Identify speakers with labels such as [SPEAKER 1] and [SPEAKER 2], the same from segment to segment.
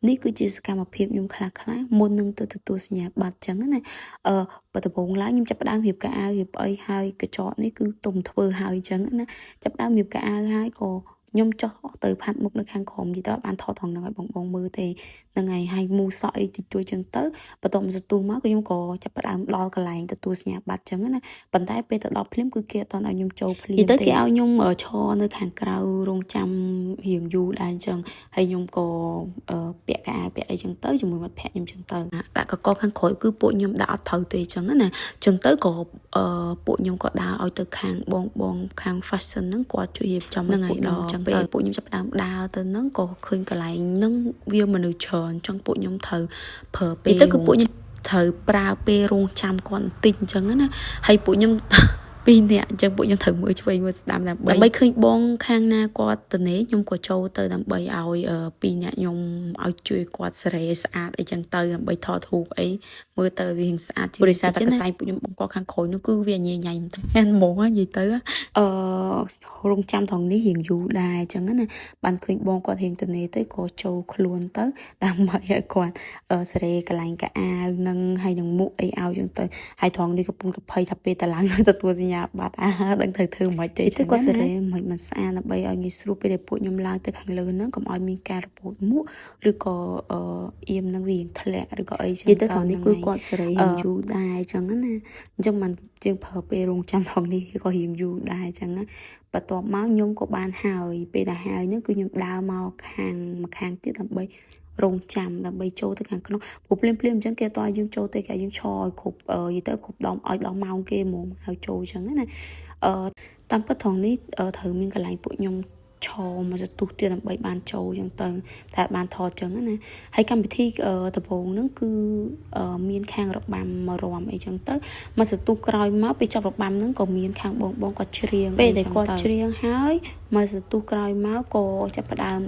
[SPEAKER 1] នេះគឺជាសកម្មភាពខ្ញុំខ្លះមុននឹងទៅទទួលសញ្ញាបត្រចឹងណាបើដំបូងឡើងខ្ញុំចាប់ផ្ដើមរៀបការអាវរៀបអីហើយកញ្ចក់នេះគឺទុំធ្វើហើយចឹងណាចាប់ផ្ដើមរៀបការអាវហើយក៏ខ្ញុំចុះទៅផាត់មុខនៅខាងក្រោមយីទៅបានថតថងហ្នឹងឲ្យបងមើលទេហ្នឹងហើយហើយមូសក់អីតិចតួចចឹងទៅបន្ទាប់មកសទូមកខ្ញុំក៏ចាប់ផ្ដើមដល់កន្លែងទទួលសញ្ញាបត្រចឹងណាប៉ុន្តែពេលទៅដល់ភ្លាមគឺគេអត់ឲ្យខ្ញុំចូលភ្លាមទេគេឲ្យខ្ញុំឈរនៅខាងក្រៅរងចាំរៀងយូរដែរចឹងហើយខ្ញុំក៏ពាក់កៅអៅពាក់អីចឹងទៅជាមួយមិត្តភក្តិខ្ញុំចឹងទៅដាក់កកខាងក្រោយគឺពួកខ្ញុំដាក់អត់ត្រូវទេចឹងណាចឹងទៅក៏ពួកខ្ញុំក៏ដើរឲ្យទៅខាងបងខាង fashion ហ្នឹងគាត់ជួយរៀបចំហ្នឹងហើយដល់ចឹងពេលពួកខ្ញុំចាប់ផ្ដើមដើរទៅហ្នឹងក៏ឃើញកន្លែងហ្នឹងវាមនុស្សច្រើនចឹងពួកខ្ញុំត្រូវប្រើពេលទៅគឺពួកខ្ញុំត្រូវប្រើពេលរងចាំគាត់បន្តិចចឹងណាហើយពួកខ្ញុំពីរនាក់អញ្ចឹងពួកខ្ញុំត្រូវមើលឆ្វេងមើលស្ដាំដើម្បីឃើញបងខាងណាគាត់ទៅនេះខ្ញុំក៏ចូលទៅដើម្បីឲ្យពីរនាក់ខ្ញុំឲ្យជួយគាត់សេរីស្អាតអីចឹងទៅដើម្បីថតរូបអីមើលទៅវាស្អាតជាងរិះសាតែកសែងពួកខ្ញុំបងគាត់ខាងក្រោយនោះគឺវាញ៉ៃមែនតើហ្មងនិយាយទៅរងចាំថងនេះរៀងយូរដែរអញ្ចឹងណាបានឃើញបងគាត់រៀងទៅនេះទៅក៏ចូលខ្លួនទៅដើម្បីឲ្យគាត់សេរីកន្លែងកៅអៅនឹងហើយនឹងមុខអីឲ្យចឹងទៅហើយថងនេះកំពុងតែភ័យថាពេលតឡើងទទួលសញ្ញាបត្រដឹងត្រូវធ្វើមិនទេទៅគាត់សេរីមិនស្អាតដើម្បីឲ្យងាយស្រួលពេលដែលពួកខ្ញុំឡើងទៅខាងលើហ្នឹងកុំឲ្យមានការរបូតមុខឬក៏អៀមនឹងវាធ្លាក់ឬក៏អីចឹងទៅថងនេះគឺគាត់សេរីយូរដែរចឹងណាអញ្ចឹងមិនជាងប្រើពេលរងចាំថងនេះក៏រៀងយូរដែរចឹងណាបន្ទាប់មកខ្ញុំក៏បានហើយពេលដែលហើយហ្នឹងគឺខ្ញុំដើរមកខាងទៀតដើម្បីរងចាំដើម្បីចូលទៅខាងក្នុងព្រោះភ្លាមអញ្ចឹងគេតើយើងចូលទៅគេយើងឈរឲ្យគ្រប់យីទៅគ្រប់ដងឲ្យដល់ម៉ោងគេហ្មងឲ្យចូលអញ្ចឹងណាតាមពិតថងនេះត្រូវមានកន្លែងពួកខ្ញុំឈរមកសទុះទៀតដើម្បីបានចូលអញ្ចឹងទៅតែបានថតអញ្ចឹងណាហើយកម្មវិធីដំបូងហ្នឹងគឺមានខាងរបាំមករំអីចឹងទៅមកសទុះក្រោយមកពេលចប់របាំហ្នឹងក៏មានខាងបងគាត់ច្រៀងពេលដែលគាត់ច្រៀងហើយមកសទុះក្រោយមកក៏ចាប់ផ្ដើម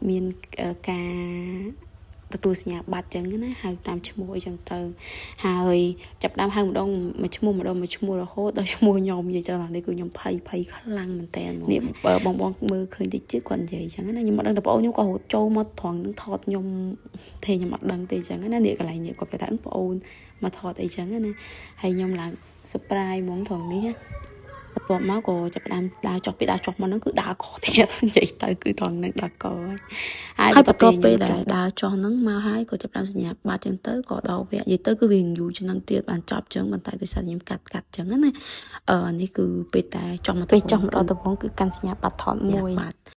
[SPEAKER 1] មានការទទួលសញ្ញាបត្រចឹងណាហៅតាមឈ្មោះអីចឹងទៅហើយចាប់ដើមហៅម្ដងមួយឈ្មោះរហូតដល់ឈ្មោះខ្ញុំនិយាយទៅនេះគឺខ្ញុំភ័យខ្លាំងមែនតើនេះបងមើលឃើញតិចទៀតគាត់និយាយចឹងណាខ្ញុំអត់ដឹងតែបងខ្ញុំក៏រត់ចូលមកត្រង់នឹងថតខ្ញុំទេខ្ញុំអត់ដឹងទេចឹងណានេះកន្លែងនេះគាត់ប្រាប់ថាបងមកថតអីចឹងណាហើយខ្ញុំឡើង surprise ហ្មងត្រង់នេះបន្ទាប់មកក៏ចាប់ផ្ដើមដើរចុះមកហ្នឹងគឺដើរខុសទៀតនិយាយទៅគឺត្រង់ហ្នឹងដើរកហើយបន្ទាប់ពេលដែលដើរចុះហ្នឹងមកហើយក៏ចាប់ផ្ដើមសញ្ញាបត្រចឹងទៅក៏ដល់វគ្គនិយាយទៅគឺវាយូរជាងហ្នឹងទៀតបានចប់ចឹងប៉ុន្តែដោយសារខ្ញុំកាត់ចឹងណានេះគឺពេលតែចុះមកដល់ដំបូងគឺកាន់សញ្ញាបត្រថតមួយ